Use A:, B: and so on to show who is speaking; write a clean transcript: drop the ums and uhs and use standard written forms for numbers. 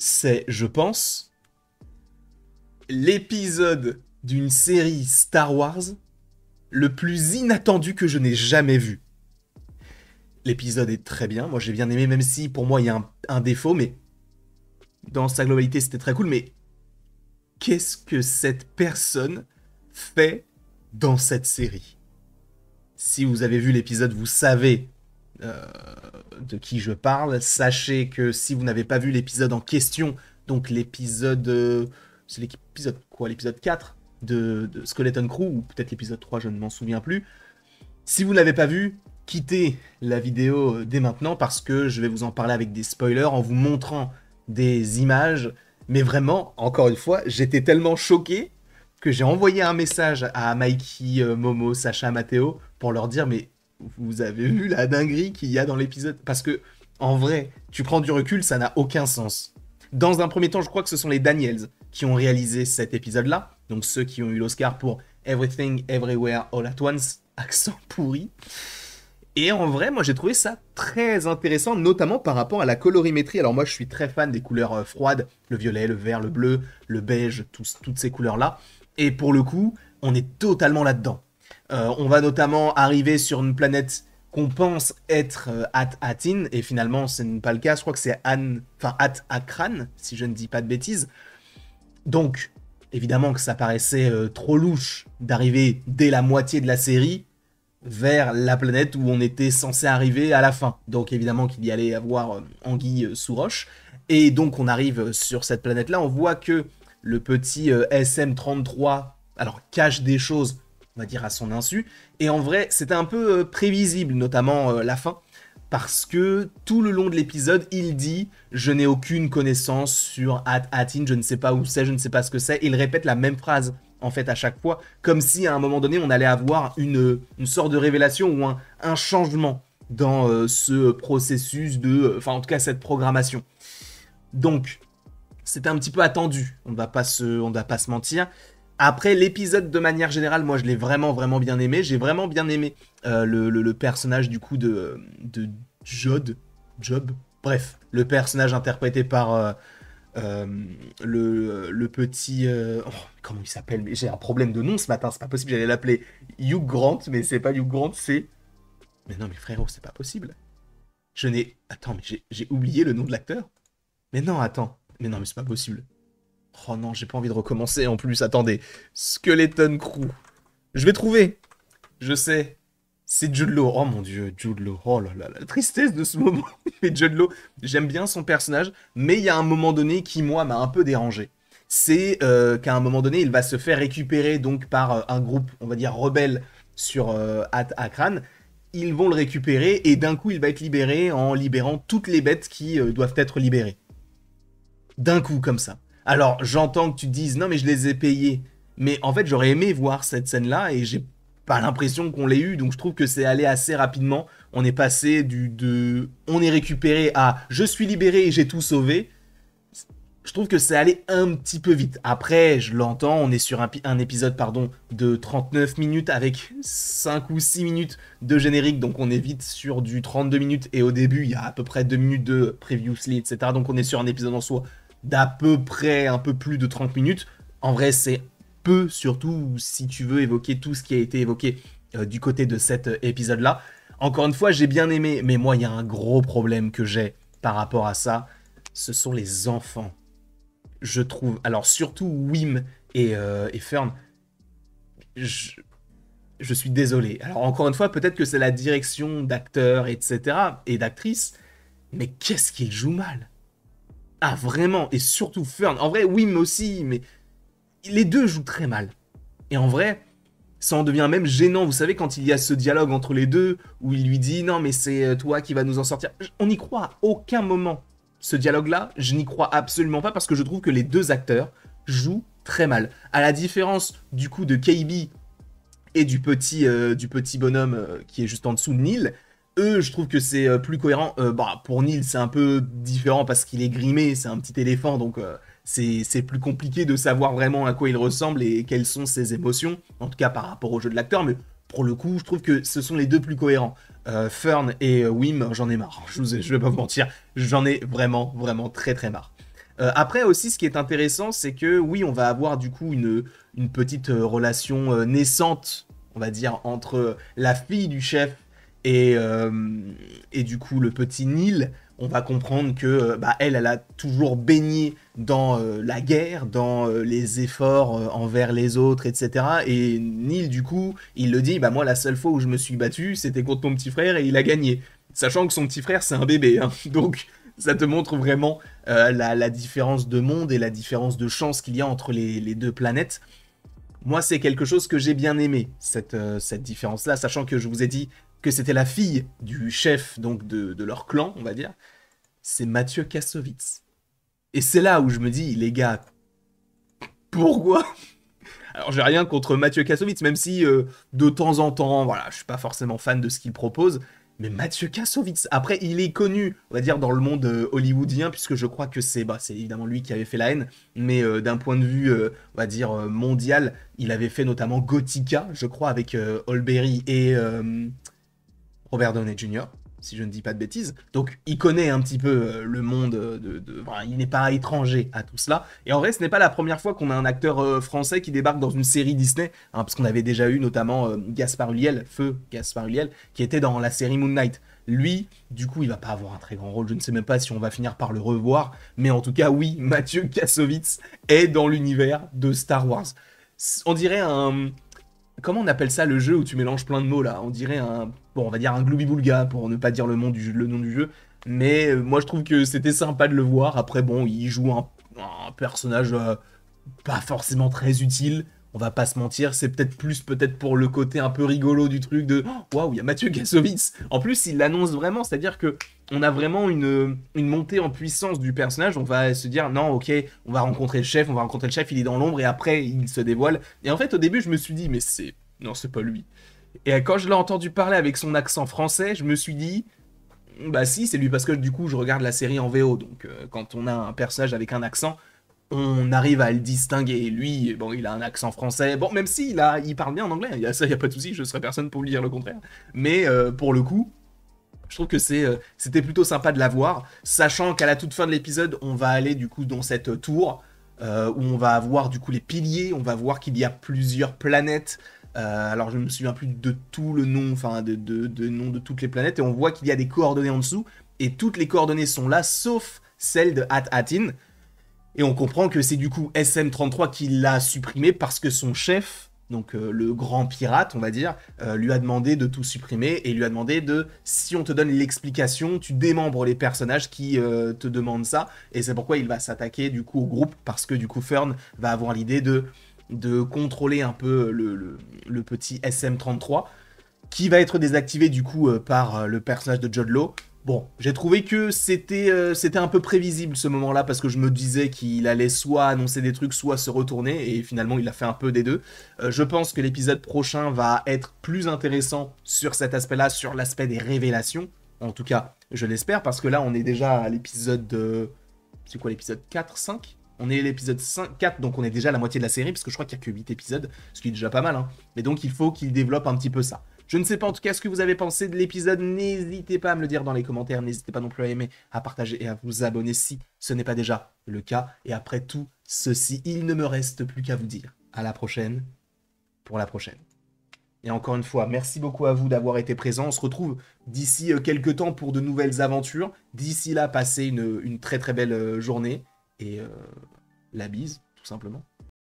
A: c'est, je pense, l'épisode d'une série Star Wars le plus inattendu que je n'ai jamais vu. L'épisode est très bien, moi j'ai bien aimé, même si pour moi il y a un défaut, mais dans sa globalité c'était très cool, mais qu'est-ce que cette personne fait dans cette série? Si vous avez vu l'épisode, vous savez euh, de qui je parle. Sachez que si vous n'avez pas vu l'épisode en question, donc l'épisode... c'est l'épisode quoi? L'épisode 4 de Skeleton Crew, ou peut-être l'épisode 3, je ne m'en souviens plus. Si vous ne l'avez pas vu, quittez la vidéo dès maintenant parce que je vais vous en parler avec des spoilers en vous montrant des images. Mais vraiment, encore une fois, j'étais tellement choqué que j'ai envoyé un message à Mikey, Momo, Sacha, Matteo pour leur dire mais vous avez vu la dinguerie qu'il y a dans l'épisode? Parce que en vrai, tu prends du recul, ça n'a aucun sens. Dans un premier temps, je crois que ce sont les Daniels qui ont réalisé cet épisode-là, donc ceux qui ont eu l'Oscar pour Everything Everywhere All at Once, accent pourri. Et en vrai, moi j'ai trouvé ça très intéressant, notamment par rapport à la colorimétrie. Alors moi je suis très fan des couleurs froides, le violet, le vert, le bleu, le beige, toutes ces couleurs-là. Et pour le coup, on est totalement là-dedans. On va notamment arriver sur une planète qu'on pense être At-Atin, et finalement ce n'est pas le cas, je crois que c'est At-Akran, si je ne dis pas de bêtises. Donc, évidemment que ça paraissait trop louche d'arriver dès la moitié de la série vers la planète où on était censé arriver à la fin. Donc évidemment qu'il y allait avoir anguille sous roche. Et donc on arrive sur cette planète-là, on voit que le petit SM-33, alors cache des choses, on va dire à son insu. Et en vrai, c'était un peu prévisible, notamment la fin. Parce que tout le long de l'épisode, il dit « Je n'ai aucune connaissance sur At-Atin, je ne sais pas où c'est, je ne sais pas ce que c'est ». Il répète la même phrase, en fait, à chaque fois, comme si à un moment donné, on allait avoir une sorte de révélation ou un changement dans ce processus de... Enfin, en tout cas, cette programmation. Donc, c'était un petit peu attendu, on ne va pas se mentir. Après, l'épisode, de manière générale, moi, je l'ai vraiment, vraiment bien aimé. J'ai vraiment bien aimé le personnage, du coup, de Job. Bref, le personnage interprété par le petit... oh, comment il s'appelle? Mais j'ai un problème de nom ce matin, c'est pas possible, j'allais l'appeler Hugh Grant, mais c'est pas Hugh Grant, c'est... Mais non, mais frérot, c'est pas possible. Je n'ai... Attends, mais j'ai oublié le nom de l'acteur? Mais non, attends. Mais non, mais c'est pas possible. Oh non, j'ai pas envie de recommencer en plus. Attendez. Skeleton Crew. Je vais trouver. Je sais. C'est Jude Law. Oh mon dieu, Jude Law. Oh là là, la tristesse de ce moment. Mais Jude Law, j'aime bien son personnage, mais il y a un moment donné qui, moi, m'a un peu dérangé. C'est qu'à un moment donné, il va se faire récupérer donc par un groupe, on va dire, rebelle sur Akran. Ils vont le récupérer et d'un coup, il va être libéré en libérant toutes les bêtes qui doivent être libérées. D'un coup, comme ça. Alors, j'entends que tu te dises, non, mais je les ai payés. Mais en fait, j'aurais aimé voir cette scène-là et j'ai pas l'impression qu'on l'ait eu. Donc, je trouve que c'est allé assez rapidement. On est passé on est récupéré à je suis libéré et j'ai tout sauvé. Je trouve que c'est allé un petit peu vite. Après, je l'entends, on est sur un épisode de 39 minutes avec 5 ou 6 minutes de générique. Donc, on est vite sur du 32 minutes. Et au début, il y a à peu près 2 minutes de previously, etc. Donc, on est sur un épisode en soi d'à peu près un peu plus de 30 minutes. En vrai, c'est peu, surtout si tu veux évoquer tout ce qui a été évoqué du côté de cet épisode-là. Encore une fois, j'ai bien aimé, mais moi, il y a un gros problème que j'ai par rapport à ça. Ce sont les enfants, je trouve. Alors, surtout Wim et Fern, je suis désolé. Alors, encore une fois, peut-être que c'est la direction d'acteurs, etc., et d'actrices, mais qu'est-ce qu'ils jouent mal? Ah, vraiment, et surtout Fern. En vrai, Wim aussi, mais les deux jouent très mal. Et en vrai, ça en devient même gênant. Vous savez, quand il y a ce dialogue entre les deux, où il lui dit « Non, mais c'est toi qui vas nous en sortir ». On n'y croit à aucun moment. Ce dialogue-là, je n'y crois absolument pas, parce que je trouve que les deux acteurs jouent très mal. À la différence, du coup, de KB et du petit bonhomme qui est juste en dessous de Neil, eux, je trouve que c'est plus cohérent. Pour Neil, c'est un peu différent parce qu'il est grimé, c'est un petit éléphant, donc c'est plus compliqué de savoir vraiment à quoi il ressemble et quelles sont ses émotions, en tout cas par rapport au jeu de l'acteur, mais pour le coup, je trouve que ce sont les deux plus cohérents. Fern et Wim, j'en ai marre, je vais pas vous mentir, j'en ai vraiment, vraiment très très marre. Après aussi, ce qui est intéressant, c'est que oui, on va avoir du coup une petite relation naissante, on va dire, entre la fille du chef et, et du coup le petit Neil. On va comprendre que bah, elle a toujours baigné dans la guerre, dans les efforts envers les autres, etc. Et Neil, du coup, il le dit, bah moi, la seule fois où je me suis battu, c'était contre mon petit frère et il a gagné. Sachant que son petit frère, c'est un bébé, hein. Donc ça te montre vraiment la différence de monde et la différence de chance qu'il y a entre les deux planètes. Moi, c'est quelque chose que j'ai bien aimé, cette différence-là, sachant que je vous ai dit que c'était la fille du chef donc de leur clan, on va dire. C'est Mathieu Kassovitz. Et c'est là où je me dis, les gars, pourquoi? Alors, j'ai rien contre Mathieu Kassovitz, même si de temps en temps, voilà, je suis pas forcément fan de ce qu'il propose. Mais Mathieu Kassovitz, après, il est connu, on va dire, dans le monde hollywoodien, puisque je crois que c'est évidemment lui qui avait fait La Haine, mais d'un point de vue, on va dire, mondial, il avait fait notamment Gothica, je crois, avec Holberry et Robert Downey Jr., si je ne dis pas de bêtises. Donc, il connaît un petit peu le monde voilà, il n'est pas étranger à tout cela. Et en vrai, ce n'est pas la première fois qu'on a un acteur français qui débarque dans une série Disney, hein, parce qu'on avait déjà eu notamment Gaspard Ulliel, Feu Gaspard Ulliel, qui était dans la série Moon Knight. Lui, du coup, il va pas avoir un très grand rôle. Je ne sais même pas si on va finir par le revoir. Mais en tout cas, oui, Mathieu Kassovitz est dans l'univers de Star Wars. On dirait un, comment on appelle ça le jeu où tu mélanges plein de mots là? On dirait un. Bon, on va dire un Gloubi-Boulga pour ne pas dire le nom du jeu. Mais moi je trouve que c'était sympa de le voir. Après, bon, il joue un personnage pas forcément très utile. On va pas se mentir, c'est peut-être plus peut-être pour le côté un peu rigolo du truc de oh, waouh, il y a Mathieu Kassovitz. En plus, il l'annonce vraiment, c'est-à-dire que on a vraiment une montée en puissance du personnage. On va se dire non, ok, on va rencontrer le chef, il est dans l'ombre et après il se dévoile. Et en fait, au début, je me suis dit mais c'est non, c'est pas lui. Et quand je l'ai entendu parler avec son accent français, je me suis dit bah si, c'est lui parce que du coup, je regarde la série en VO. Donc quand on a un personnage avec un accent, on arrive à le distinguer. Lui, bon, il a un accent français. Bon, même si il parle bien en anglais, ça, il y a pas de souci, je serais personne pour lui dire le contraire. Mais pour le coup, je trouve que c'était plutôt sympa de la voir, sachant qu'à la toute fin de l'épisode, on va aller du coup dans cette tour où on va avoir du coup les piliers, on va voir qu'il y a plusieurs planètes. Alors je ne me souviens plus de tout le nom, enfin de nom de toutes les planètes, et on voit qu'il y a des coordonnées en dessous, et toutes les coordonnées sont là, sauf celle de Hat-Hatin. Et on comprend que c'est du coup SM33 qui l'a supprimé parce que son chef, donc le grand pirate, on va dire, lui a demandé de tout supprimer et lui a demandé de, si on te donne l'explication, tu démembres les personnages qui te demandent ça. Et c'est pourquoi il va s'attaquer du coup au groupe, parce que du coup Fern va avoir l'idée de contrôler un peu le petit SM33 qui va être désactivé du coup par le personnage de Jude Law. Bon, j'ai trouvé que c'était un peu prévisible ce moment-là parce que je me disais qu'il allait soit annoncer des trucs, soit se retourner et finalement il a fait un peu des deux. Je pense que l'épisode prochain va être plus intéressant sur cet aspect-là, sur l'aspect des révélations. En tout cas, je l'espère parce que là on est déjà à l'épisode de... C'est quoi l'épisode 4, 5 ? On est à l'épisode 5, 4, donc on est déjà à la moitié de la série parce que je crois qu'il n'y a que 8 épisodes, ce qui est déjà pas mal, hein. Mais donc il faut qu'il développe un petit peu ça. Je ne sais pas en tout cas ce que vous avez pensé de l'épisode, n'hésitez pas à me le dire dans les commentaires, n'hésitez pas non plus à aimer, à partager et à vous abonner si ce n'est pas déjà le cas. Et après tout ceci, il ne me reste plus qu'à vous dire à la prochaine pour la prochaine. Et encore une fois, merci beaucoup à vous d'avoir été présents. On se retrouve d'ici quelques temps pour de nouvelles aventures. D'ici là, passez une très très belle journée et la bise, tout simplement.